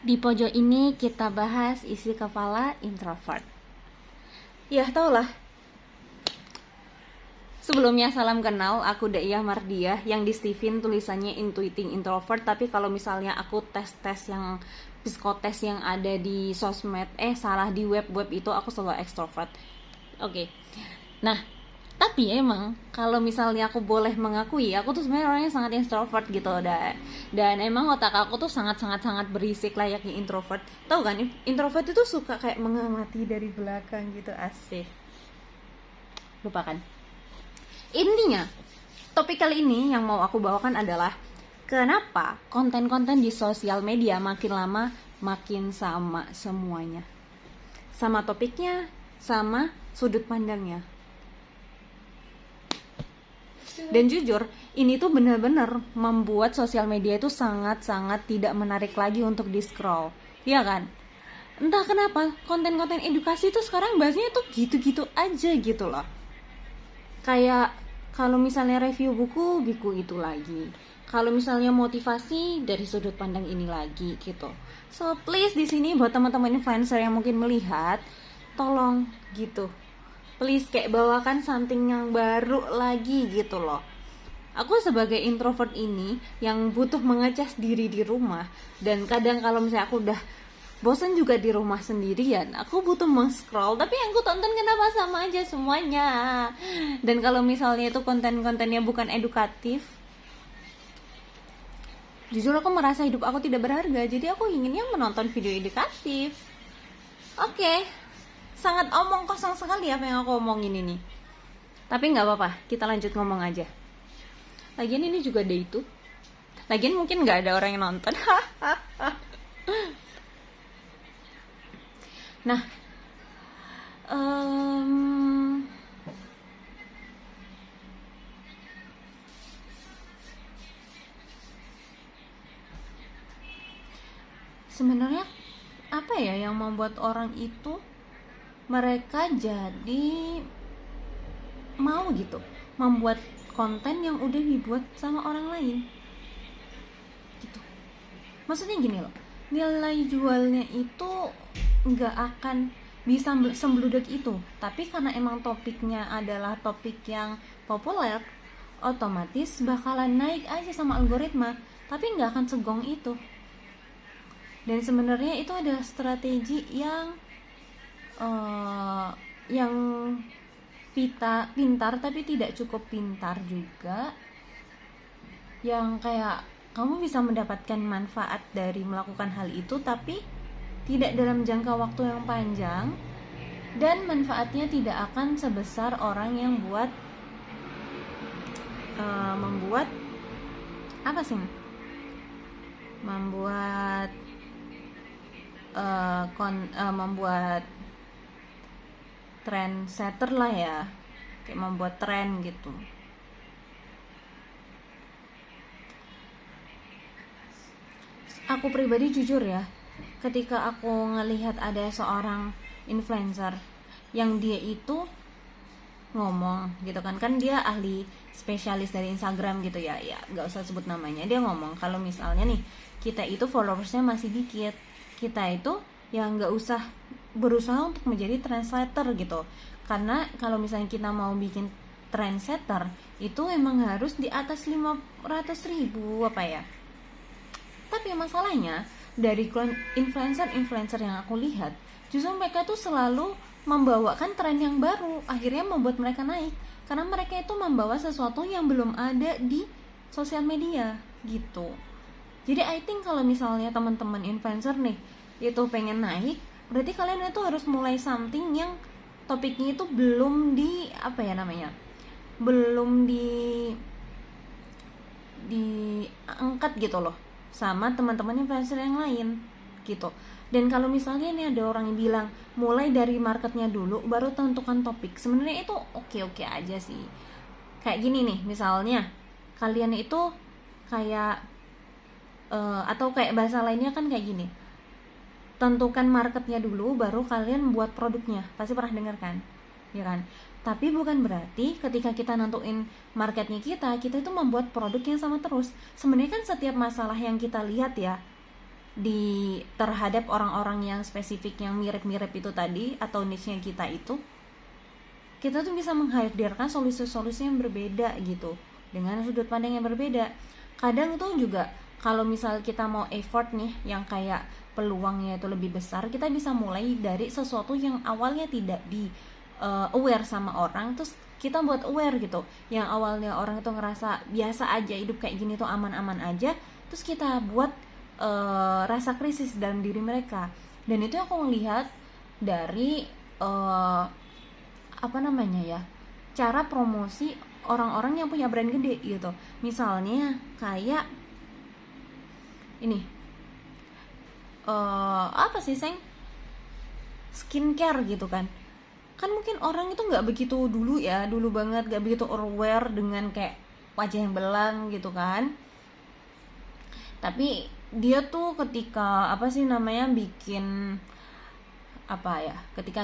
Di pojok ini kita bahas isi kepala introvert. Ya, tau lah. Sebelumnya salam kenal, aku Daiyah Mardiah yang di Steven tulisannya Intuiting Introvert. Tapi kalau misalnya aku tes yang psikotes yang ada di sosmed, salah di web itu aku selalu extrovert. Oke. Nah, tapi emang kalau misalnya aku boleh mengakui, aku tuh sebenarnya orangnya sangat introvert gitu. Dan emang otak aku tuh sangat berisik layaknya introvert. Tahu kan, introvert itu suka kayak mengamati dari belakang gitu, asik. Lupakan. Intinya, topik kali ini yang mau aku bawakan adalah kenapa konten-konten di sosial media makin lama makin sama semuanya. Sama topiknya, sama sudut pandangnya. Dan jujur, ini tuh benar-benar membuat sosial media itu sangat-sangat tidak menarik lagi untuk di-scroll. Iya kan? Entah kenapa, konten-konten edukasi itu sekarang bahasnya tuh gitu-gitu aja gitu loh. Kayak kalau misalnya review buku itu lagi. Kalau misalnya motivasi dari sudut pandang ini lagi gitu. So please di sini buat teman-teman influencer yang mungkin melihat, tolong gitu. Please kayak bawakan something yang baru lagi gitu loh. Aku sebagai introvert ini yang butuh mengecas diri di rumah, dan kadang kalau misalnya aku udah bosan juga di rumah sendirian, aku butuh meng-scroll, tapi yang aku tonton kenapa sama aja semuanya. Dan kalau misalnya itu konten-kontennya bukan edukatif, jujur aku merasa hidup aku tidak berharga. Jadi aku inginnya menonton video edukatif. Oke, sangat omong kosong sekali apa yang aku omongin ini. Tapi gak apa-apa, kita lanjut ngomong aja. Lagian ini juga ada itu. Lagian mungkin gak ada orang yang nonton. Nah, sebenarnya apa ya yang membuat orang itu mereka jadi mau gitu membuat konten yang udah dibuat sama orang lain gitu. Maksudnya gini loh, nilai jualnya itu nggak akan bisa sembludak itu, tapi karena emang topiknya adalah topik yang populer, otomatis bakalan naik aja sama algoritma, tapi nggak akan segong itu. Dan sebenarnya itu ada strategi yang pintar tapi tidak cukup pintar juga, yang kayak kamu bisa mendapatkan manfaat dari melakukan hal itu tapi tidak dalam jangka waktu yang panjang, dan manfaatnya tidak akan sebesar orang yang membuat trendsetter lah ya, kayak membuat tren gitu. Aku pribadi jujur ya, ketika aku ngelihat ada seorang influencer yang dia itu ngomong gitu kan dia ahli spesialis dari Instagram gitu ya nggak usah sebut namanya. Dia ngomong kalau misalnya nih kita itu followersnya masih dikit, kita itu ya nggak usah berusaha untuk menjadi translator gitu, karena kalau misalnya kita mau bikin trendsetter itu emang harus di atas 500.000 apa ya. Tapi masalahnya dari influencer yang aku lihat, justru mereka tuh selalu membawakan tren yang baru, akhirnya membuat mereka naik, karena mereka itu membawa sesuatu yang belum ada di sosial media gitu. Jadi I think kalau misalnya teman-teman influencer nih itu pengen naik, berarti kalian itu harus mulai something yang topiknya itu belum diangkat gitu loh sama teman-teman influencer yang lain gitu. Dan kalau misalnya ini ada orang yang bilang mulai dari marketnya dulu baru tentukan topik, sebenarnya itu oke aja sih. Kayak gini nih, misalnya kalian itu kayak atau kayak bahasa lainnya kan kayak gini, tentukan marketnya dulu baru kalian buat produknya. Pasti pernah dengar kan, ya kan? Tapi bukan berarti ketika kita nentuin marketnya kita itu membuat produk yang sama terus. Sebenarnya kan setiap masalah yang kita lihat ya, terhadap orang-orang yang spesifik yang mirip-mirip itu tadi atau niche-nya kita itu, kita tuh bisa menghadirkan solusi-solusi yang berbeda gitu dengan sudut pandang yang berbeda. Kadang tuh juga kalau misal kita mau effort nih yang kayak peluangnya itu lebih besar, kita bisa mulai dari sesuatu yang awalnya tidak di aware sama orang, terus kita buat aware gitu. Yang awalnya orang itu ngerasa biasa aja hidup kayak gini tuh aman-aman aja, terus kita buat rasa krisis dalam diri mereka. Dan itu aku melihat dari cara promosi orang-orang yang punya brand gede gitu. Misalnya kayak ini skincare gitu kan mungkin orang itu nggak begitu dulu banget nggak begitu aware dengan kayak wajah yang belang gitu kan. Tapi dia tuh ketika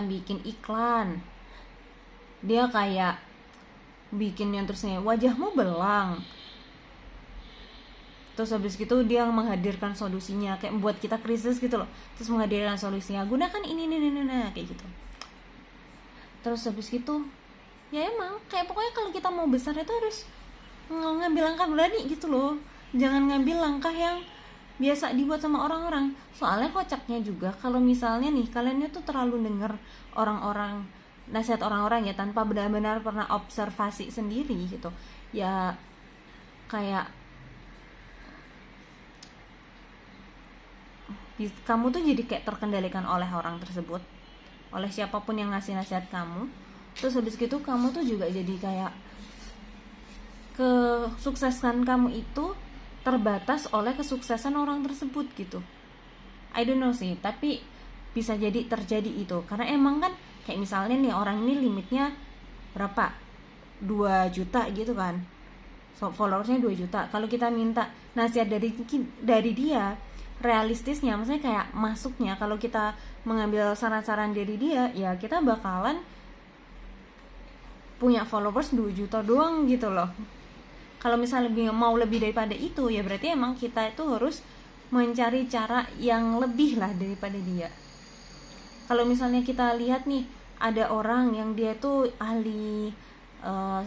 bikin iklan, dia kayak bikin yang terusnya wajahmu belang, terus habis gitu dia menghadirkan solusinya, kayak membuat kita krisis gitu loh, terus menghadirkan solusinya, gunakan ini kayak gitu. Terus habis gitu ya emang kayak pokoknya kalau kita mau besar itu harus ngambil langkah berani gitu loh, jangan ngambil langkah yang biasa dibuat sama orang-orang. Soalnya kocaknya juga kalau misalnya nih kalian tuh terlalu denger orang-orang, nasihat orang-orang ya, tanpa benar-benar pernah observasi sendiri gitu ya, kayak kamu tuh jadi kayak terkendalikan oleh orang tersebut, oleh siapapun yang ngasih nasihat kamu. Terus habis gitu kamu tuh juga jadi kayak kesuksesan kamu itu terbatas oleh kesuksesan orang tersebut gitu. I don't know sih, tapi bisa jadi terjadi itu karena emang kan kayak misalnya nih orang ini limitnya berapa, 2 juta gitu kan, so followersnya 2 juta. Kalau kita minta nasihat dari dia, realistisnya maksudnya kayak masuknya, kalau kita mengambil saran-saran dari dia ya kita bakalan punya followers 2 juta doang gitu loh. Kalau misalnya mau lebih daripada itu ya berarti emang kita itu harus mencari cara yang lebih lah daripada dia. Kalau misalnya kita lihat nih ada orang yang dia tuh ahli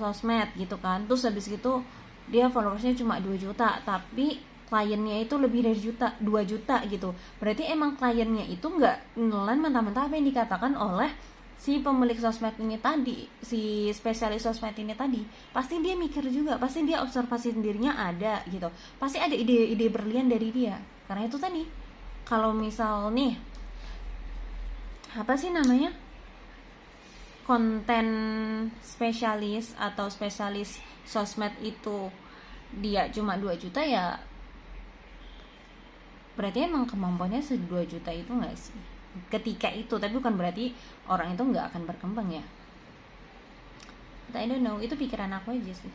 sosmed gitu kan, terus habis gitu dia followersnya cuma 2 juta tapi kliennya itu lebih dari 2 juta gitu. Berarti emang kliennya itu nggak nelan mentah-mentah apa yang dikatakan oleh si pemilik sosmed ini tadi, si spesialis sosmed ini tadi. Pasti dia mikir juga, pasti dia observasi sendirinya ada gitu, pasti ada ide-ide berlian dari dia. Karena itu tadi, kalau misal nih konten spesialis atau spesialis sosmed itu dia cuma 2 juta ya berarti emang kemampuannya 2 juta itu nggak sih ketika itu, tapi bukan berarti orang itu nggak akan berkembang ya. I don't know, itu pikiran aku aja sih.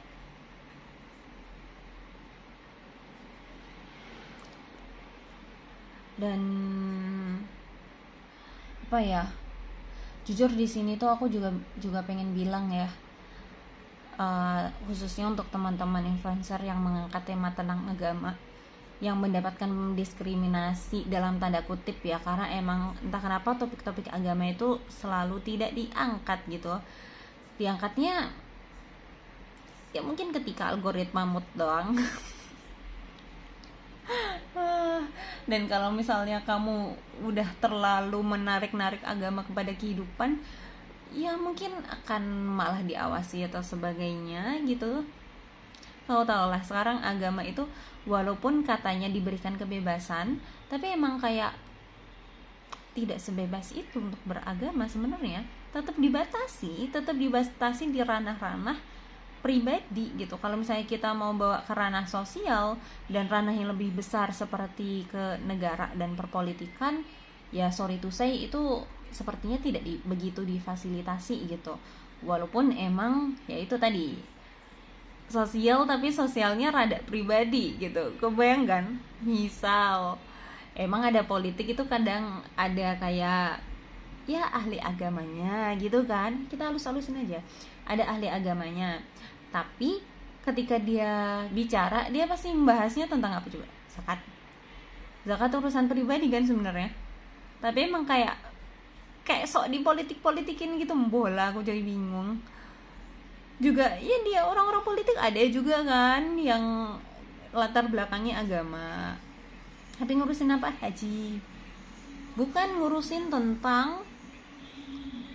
Dan jujur di sini tuh aku juga pengen bilang ya, khususnya untuk teman-teman influencer yang mengangkat tema tentang agama, yang mendapatkan diskriminasi dalam tanda kutip ya, karena emang entah kenapa topik-topik agama itu selalu tidak diangkat gitu. Diangkatnya ya mungkin ketika algoritma mood doang. Dan kalau misalnya kamu udah terlalu menarik-narik agama kepada kehidupan, ya mungkin akan malah diawasi atau sebagainya gitu. Tahu-tahu lah sekarang agama itu walaupun katanya diberikan kebebasan, tapi emang kayak tidak sebebas itu untuk beragama sebenarnya. Tetap dibatasi di ranah-ranah pribadi gitu. Kalau misalnya kita mau bawa ke ranah sosial dan ranah yang lebih besar seperti ke negara dan perpolitikan, ya sorry to say itu sepertinya tidak begitu difasilitasi gitu. Walaupun emang ya itu tadi sosial, tapi sosialnya rada pribadi gitu. Kebayangkan misal emang ada politik itu kadang ada kayak ya ahli agamanya gitu kan, kita halus-halusin aja, ada ahli agamanya, tapi ketika dia bicara dia pasti membahasnya tentang apa coba, zakat urusan pribadi kan sebenarnya, tapi emang kayak sok dipolitik-politikin gitu. Bola, aku jadi bingung juga. Ya dia orang-orang politik ada juga kan yang latar belakangnya agama, tapi ngurusin apa? Haji, bukan ngurusin tentang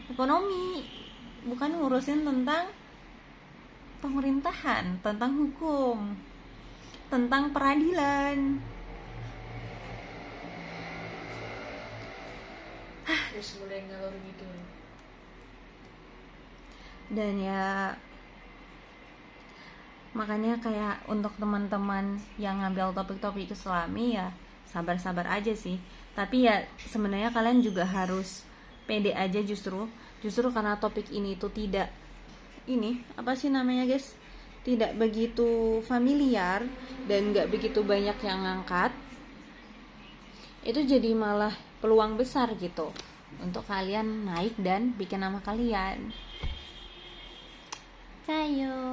ekonomi, bukan ngurusin tentang pemerintahan, tentang hukum, tentang peradilan. Terus mulai ngalor gitu. Dan ya makanya kayak untuk teman-teman yang ngambil topik-topik Islami ya sabar-sabar aja sih. Tapi ya sebenarnya kalian juga harus pede aja, justru karena topik ini tuh tidak tidak begitu familiar dan nggak begitu banyak yang ngangkat, itu jadi malah peluang besar gitu untuk kalian naik dan bikin nama kalian. Cayo.